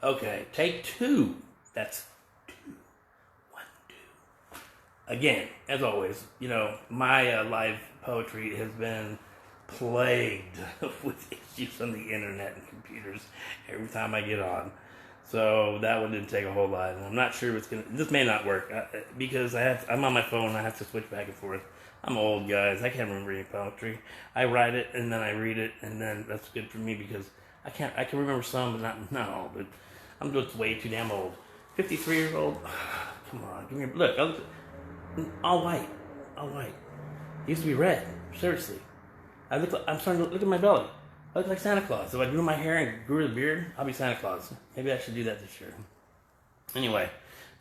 Okay, take two. That's two. One, two. Again, as always, my live poetry has been plagued with issues on the internet and computers every time I get on. So that one didn't take a whole lot, and I'm not sure it's gonna. This may not work because I'm on my phone. And I have to switch back and forth. I'm old, guys. I can't remember any poetry. I write it and then I read it, and then that's good for me because I can't. I can remember some, but not all. But I'm just way too damn old. 53-year-old. Come on, give me a look. All white, all white. It used to be red. Seriously, I'm starting to look at my belly. I look like Santa Claus. If I grew my hair and grew the beard, I'll be Santa Claus. Maybe I should do that this year. Anyway,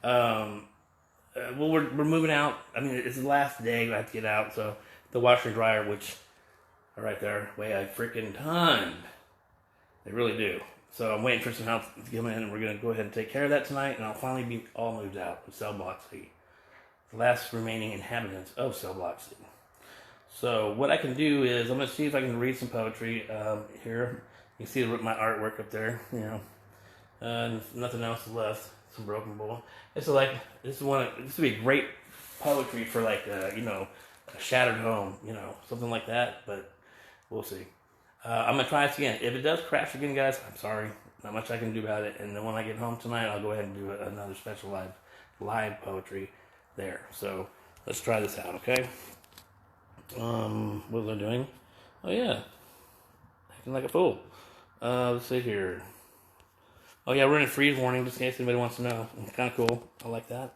well, we're moving out. I mean, it's the last day I have to get out, so the washer and dryer, which are right there, weigh a freaking ton. They really do. So I'm waiting for some help to come in, and we're going to go ahead and take care of that tonight, and I'll finally be all moved out of Cell Block C, the last remaining inhabitants of Cell Block C. So what I can do is I'm going to see if I can read some poetry here. You can see my artwork up there, nothing else left. Some Broken Bull. This would be a great poetry for a shattered home, something like that. But we'll see. I'm gonna try this again. If it does crash again, guys, I'm sorry. Not much I can do about it. And then when I get home tonight, I'll go ahead and do another special live poetry there. So let's try this out, okay? What was I doing? Oh yeah, acting like a fool. Let's see here. Oh yeah, we're in a freeze warning, just in case anybody wants to know. It's kind of cool. I like that.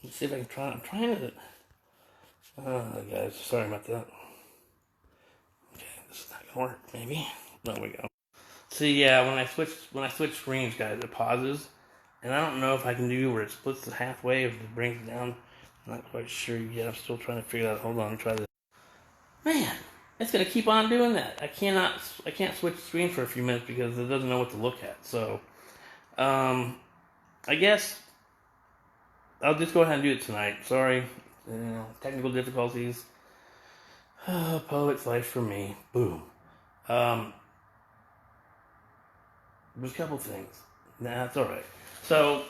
Let's see if I can try. I'm trying to. Guys, sorry about that. Okay, this is not gonna work. Maybe. There we go. See, yeah, when I switch screens, guys, it pauses, and I don't know if I can do where it splits halfway, if it brings it down. I'm not quite sure yet. I'm still trying to figure it out. Hold on, try this. Man, it's gonna keep on doing that. I can't switch screens for a few minutes because it doesn't know what to look at. So, I guess I'll just go ahead and do it tonight. Sorry, technical difficulties. Poet's life for me. Boom. There's a couple things. Nah, it's all right. So,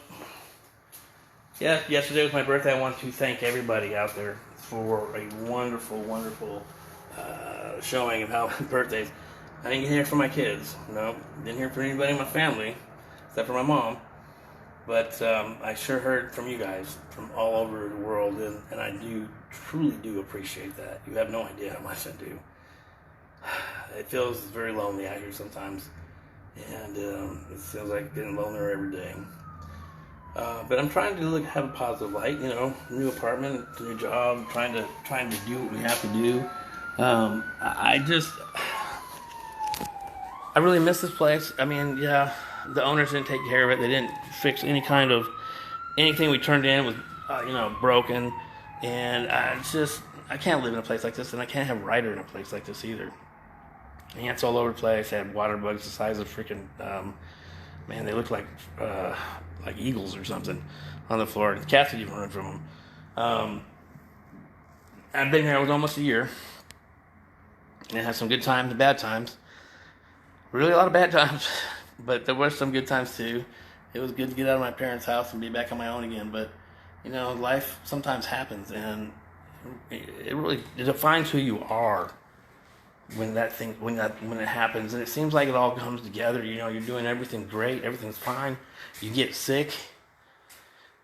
yeah, yesterday was my birthday. I want to thank everybody out there for a wonderful, wonderful showing of how birthdays. I didn't hear from my kids. No, didn't hear from anybody in my family, except for my mom. But I sure heard from you guys from all over the world, and I truly do appreciate that. You have no idea how much I do. It feels very lonely out here sometimes, and it feels like getting lonelier every day. But I'm trying to have a positive light, new apartment, new job, trying to do what we have to do. I really miss this place. I mean, yeah, the owners didn't take care of it. They didn't fix anything we turned in was, broken. And I can't live in a place like this, and I can't have Ryder in a place like this either. Ants all over the place. I had water bugs the size of freaking, man, they look like eagles or something on the floor. The cats would even run from them. I've been here almost a year, and I had some good times and bad times. Really a lot of bad times, but there were some good times too. It was good to get out of my parents' house and be back on my own again. But life sometimes happens, and it defines who you are when it happens. And it seems like it all comes together. You're doing everything great, everything's fine. You get sick.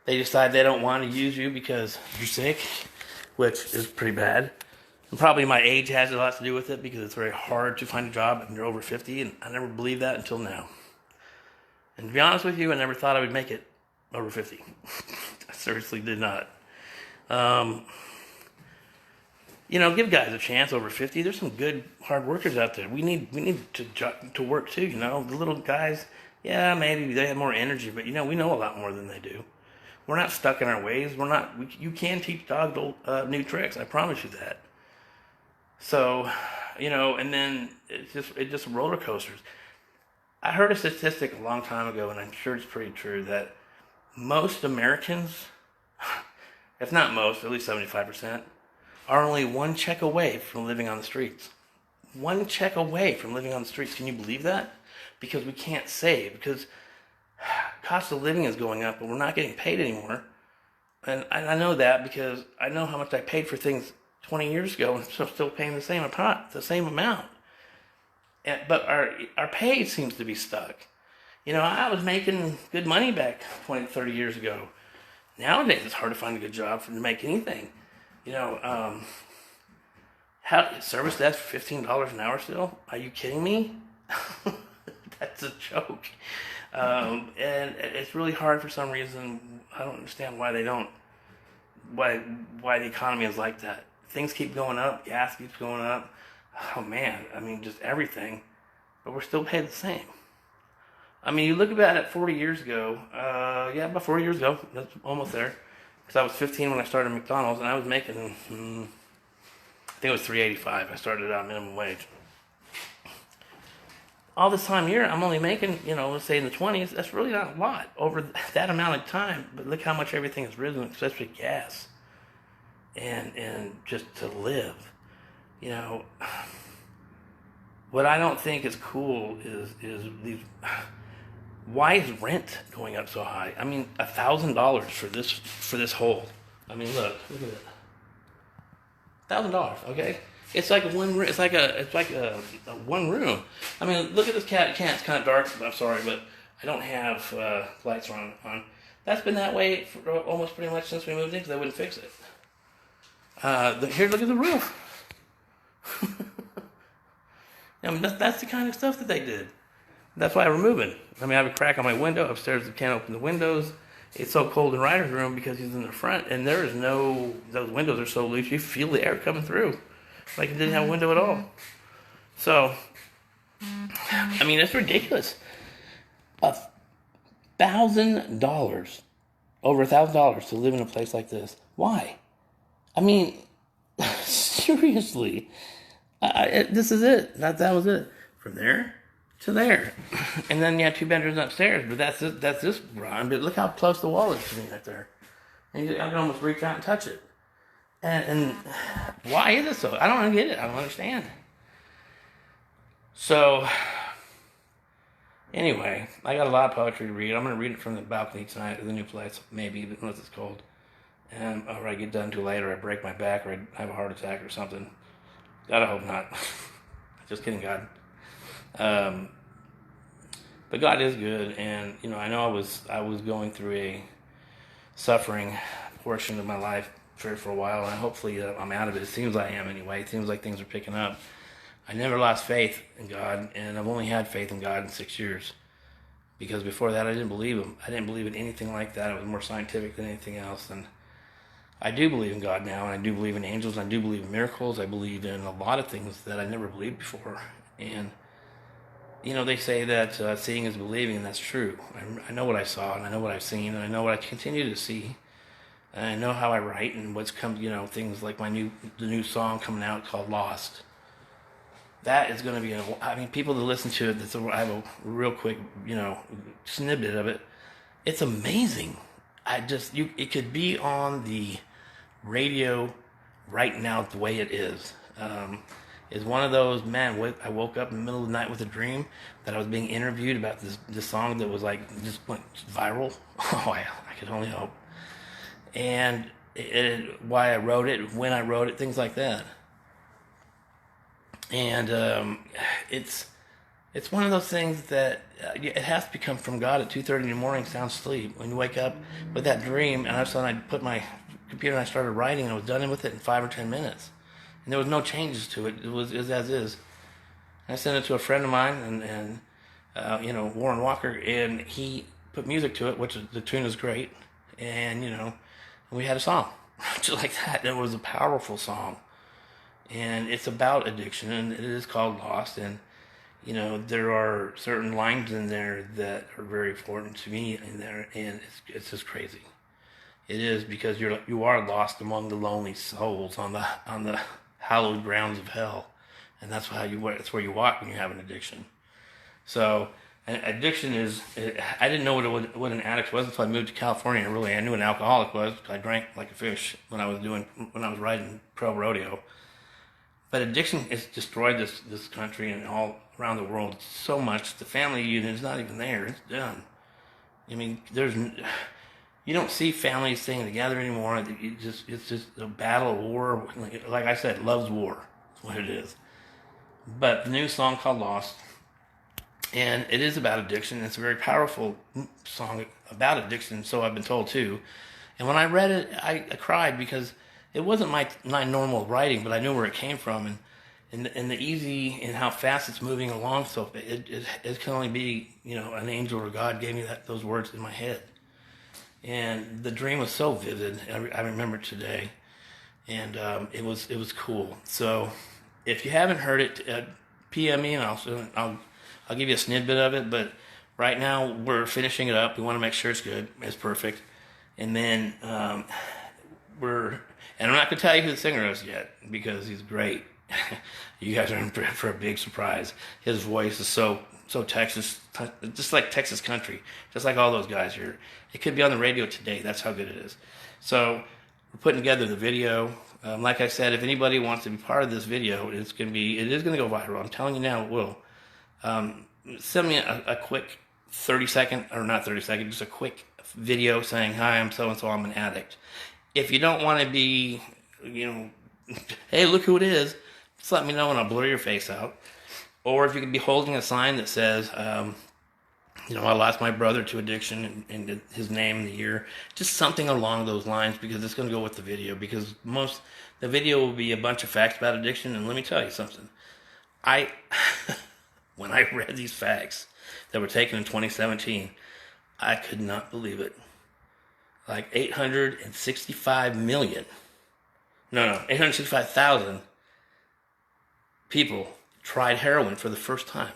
They decide they don't want to use you because you're sick, which is pretty bad. And probably my age has a lot to do with it because it's very hard to find a job when you're over 50, and I never believed that until now. And to be honest with you, I never thought I would make it over 50. I seriously did not. Give guys a chance over 50. There's some good hard workers out there. We need to work too, The little guys, yeah, maybe they have more energy, but we know a lot more than they do. We're not stuck in our ways. You can teach dogs new tricks. I promise you that. So, and then it's just roller coasters. I heard a statistic a long time ago, and I'm sure it's pretty true, that most Americans, if not most, at least 75%, are only one check away from living on the streets. One check away from living on the streets. Can you believe that? because we can't save, because cost of living is going up, but we're not getting paid anymore. And I know that because I know how much I paid for things 20 years ago, and I'm still paying the same amount. But our pay seems to be stuck. I was making good money back 20, 30 years ago. Nowadays, it's hard to find a good job to make anything. How service desk for $15 an hour still? Are you kidding me? That's a joke. And it's really hard for some reason. I don't understand why the economy is like that. Things keep going up, gas keeps going up. Oh man, just everything. But we're still paid the same. You look about it 40 years ago. About 40 years ago. That's almost there. Because I was 15 when I started McDonald's, and I was making, I think it was $3.85. I started out minimum wage. All this time here, I'm only making, let's say in the 20s. That's really not a lot over that amount of time. But look how much everything has risen, especially gas. And just to live. What I don't think is cool is these. Why is rent going up so high? $1,000 for this hole. Look at it. $1,000, okay? It's like one room. It's like a one room. Look at this cat. It's kind of dark. I'm sorry, but I don't have lights on. That's been that way for almost pretty much since we moved in because I wouldn't fix it. Here, look at the roof. That's the kind of stuff that they did. That's why we're moving. I have a crack on my window upstairs. I can't open the windows. It's so cold in Ryder's room because he's in the front, and those windows are so loose, you feel the air coming through. Like it didn't have a window at all. So, it's ridiculous. $1,000, over $1,000 to live in a place like this. Why? Seriously. This is it. That was it. From there to there. And then you have 2 bedrooms upstairs, but that's this run. But look how close the wall is to me right there. And I can almost reach out and touch it. And why is it so? I don't get it. I don't understand. So, anyway, I got a lot of poetry to read. I'm going to read it from the balcony tonight at the new place, maybe, unless it's cold. And or I get done too late, or I break my back, or I have a heart attack or something. God, I hope not. Just kidding, God. But God is good, and I know I was going through a suffering portion of my life for a while, and hopefully I'm out of it. It seems I am anyway. It seems like things are picking up. I never lost faith in God, and I've only had faith in God in 6 years. Because before that, I didn't believe Him. I didn't believe in anything like that. It was more scientific than anything else, and I do believe in God now, and I do believe in angels, and I do believe in miracles. I believe in a lot of things that I never believed before. And, they say that seeing is believing, and that's true. I know what I saw, and I know what I've seen, and I know what I continue to see. And I know how I write, and what's come, things like the new song coming out called Lost. That is going to be, people that listen to it, I have a real quick, snippet of it. It's amazing. It could be on the radio right now the way it is. Is one of those, I woke up in the middle of the night with a dream that I was being interviewed about this song that was just went viral. Oh, I could only hope. And why I wrote it, when I wrote it, things like that. And it's one of those things that it has to come from God at 2:30 in the morning, sound asleep. When you wake up with that dream, and all of a sudden I put my computer and I started writing, and I was done with it in 5 or 10 minutes. And there was no changes to it. It was as is. And I sent it to a friend of mine, and Warren Walker, and he put music to it, which the tune is great. And, we had a song just like that. It was a powerful song. And it's about addiction, and it is called Lost. And, there are certain lines in there that are very important to me in there, and it's just crazy. It is, because you are lost among the lonely souls on the hallowed grounds of hell, and that's it's where you walk when you have an addiction. So, addiction is. I didn't know what an addict was until I moved to California. I knew what an alcoholic was because I drank like a fish when I was riding pro rodeo. But addiction has destroyed this country and all around the world so much. The family unit is not even there. It's done. I mean, you don't see families staying together anymore. It's just a battle, war. Like I said, love's war. That's what it is. But the new song called Lost, and it is about addiction. It's a very powerful song about addiction, so I've been told too. And when I read it, I cried because it wasn't my normal writing, but I knew where it came from, and the easy and how fast it's moving along. So it can only be, an angel or God gave me those words in my head. And the dream was so vivid. I remember it today, and it was cool. So if you haven't heard it, PM me and I'll give you a snippet of it. But right now we're finishing it up. We want to make sure it's good, it's perfect, and then and I'm not gonna tell you who the singer is yet because he's great. You guys are in for a big surprise. His voice is so Texas, just like Texas country, just like all those guys here. It could be on the radio today. That's how good it is. So we're putting together the video. Like I said, if anybody wants to be part of this video, it is going to go viral. I'm telling you now, it will. Send me a quick 30-second, or not 30-second, just a quick video saying, "Hi, I'm so-and-so, I'm an addict." If you don't want to be, hey, look who it is, just let me know and I'll blur your face out. Or if you could be holding a sign that says, I lost my brother to addiction and his name and the year. Just something along those lines, because it's going to go with the video. Because the video will be a bunch of facts about addiction. And let me tell you something. When I read these facts that were taken in 2017, I could not believe it. Like 865,000 people tried heroin for the first time.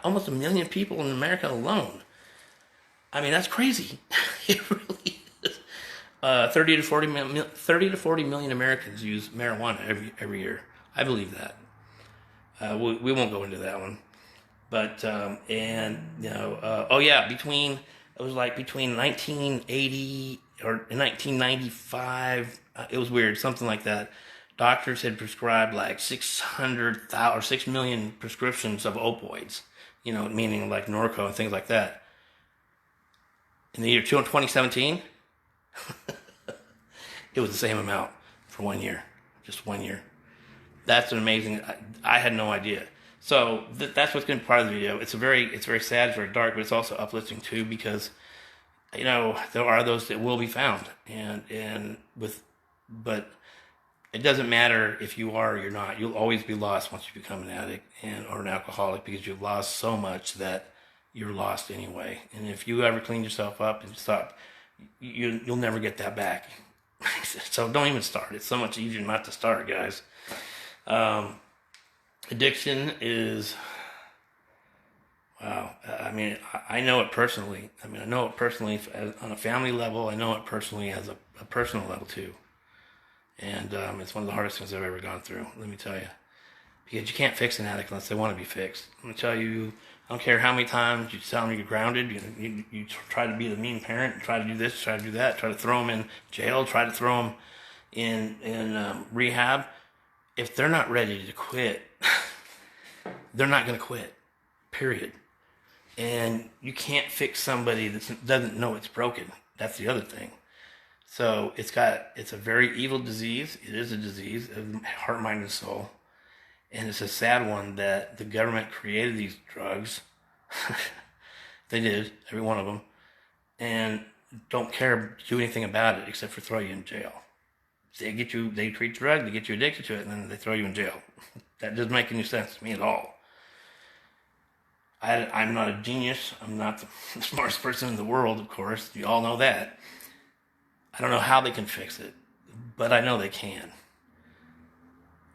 Almost 1 million people in America alone. I mean, that's crazy. It really is. 30 to 40 million Americans use marijuana every year. I believe that. We won't go into that one. But between 1980 or 1995, it was weird, something like that. Doctors had prescribed like 600,000 or 6 million prescriptions of opioids, meaning like Norco and things like that. In the year 2017, it was the same amount for 1 year, just 1 year. That's an amazing. I had no idea. So that's what's going to be part of the video. It's very sad, it's very dark, but it's also uplifting too, because there are those that will be found, but it doesn't matter if you are or you're not. You'll always be lost once you become an addict or an alcoholic, because you've lost so much that you're lost anyway. And if you ever clean yourself up and stop, you'll never get that back. So don't even start. It's so much easier not to start, guys. Addiction is, wow. I mean, I know it personally. I know it personally on a family level. I know it personally as a personal level too. And it's one of the hardest things I've ever gone through, let me tell you. Because you can't fix an addict unless they want to be fixed. I'm going to tell you, I don't care how many times you tell them you're grounded, you try to be the mean parent, try to do this, try to do that, try to throw them in jail, try to throw them in rehab. If they're not ready to quit, they're not going to quit, period. And you can't fix somebody that doesn't know it's broken. That's the other thing. So it's a very evil disease. It is a disease of heart, mind, and soul. And it's a sad one that the government created these drugs. They did, every one of them. And don't care to do anything about it except for throw you in jail. They treat drugs, they get you addicted to it, and then they throw you in jail. That doesn't make any sense to me at all. I'm not a genius. I'm not the smartest person in the world, of course. You all know that. I don't know how they can fix it, but I know they can.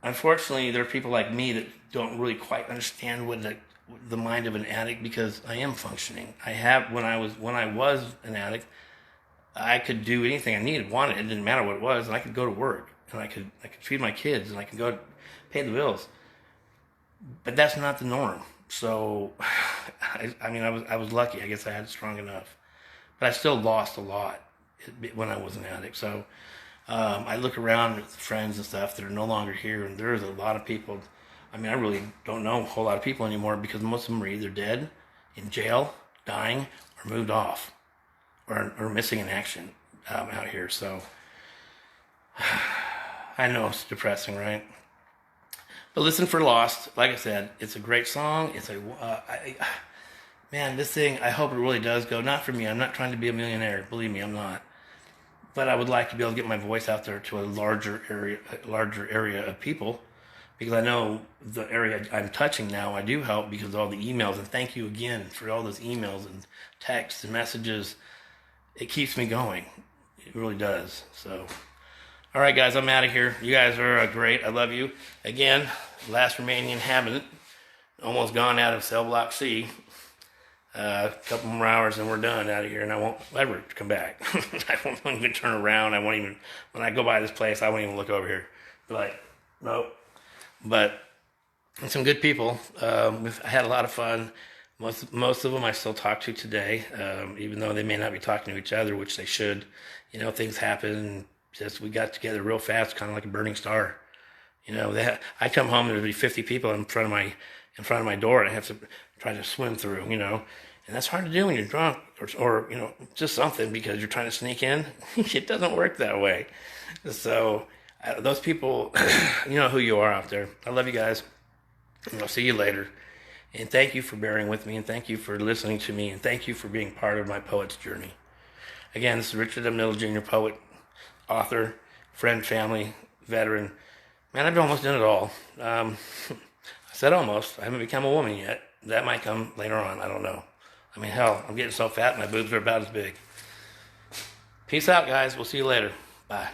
Unfortunately, there are people like me that don't really quite understand what the mind of an addict, because I am functioning. When I was an addict, I could do anything I wanted. It didn't matter what it was, and I could go to work, and I could feed my kids, and I could go pay the bills. But that's not the norm. So, I was lucky. I guess I had it strong enough, but I still lost a lot when I was an addict. So I look around with friends and stuff that are no longer here, and there's a lot of people. I mean, I really don't know a whole lot of people anymore because most of them are either dead, in jail, dying, or moved off, or missing in action out here. So I know it's depressing, right? But listen for Lost. Like I said, it's a great song. It's a man. This thing, I hope it really does go. Not for me. I'm not trying to be a millionaire. Believe me, I'm not. But I would like to be able to get my voice out there to a larger area of people, because I know the area I'm touching now, I do help because of all the emails. And thank you again for all those emails and texts and messages. It keeps me going. It really does. So, all right, guys, I'm out of here. You guys are great. I love you. Again, last remaining inhabitant, almost gone out of cell block C. A couple more hours and we're done out of here, and I won't ever come back. I won't even turn around. I won't even, when I go by this place, I won't even look over here. Be like, nope. But some good people. I had a lot of fun. Most of them I still talk to today, even though they may not be talking to each other, which they should. You know, things happen. Just we got together real fast, kind of like a burning star. You know, I come home and there'd be 50 people in front of my door, and I have to try to swim through. You know, and that's hard to do when you're drunk or you know, just something, because you're trying to sneak in. It doesn't work that way. So those people, you know who you are out there. I love you guys, and I'll see you later. And thank you for bearing with me, and thank you for listening to me, and thank you for being part of my poet's journey. Again, this is Richard M. Little Jr., poet, author, friend, family, veteran. Man, I've almost done it all. I said almost. I haven't become a woman yet. That might come later on. I don't know. I mean, hell, I'm getting so fat, my boobs are about as big. Peace out, guys. We'll see you later. Bye.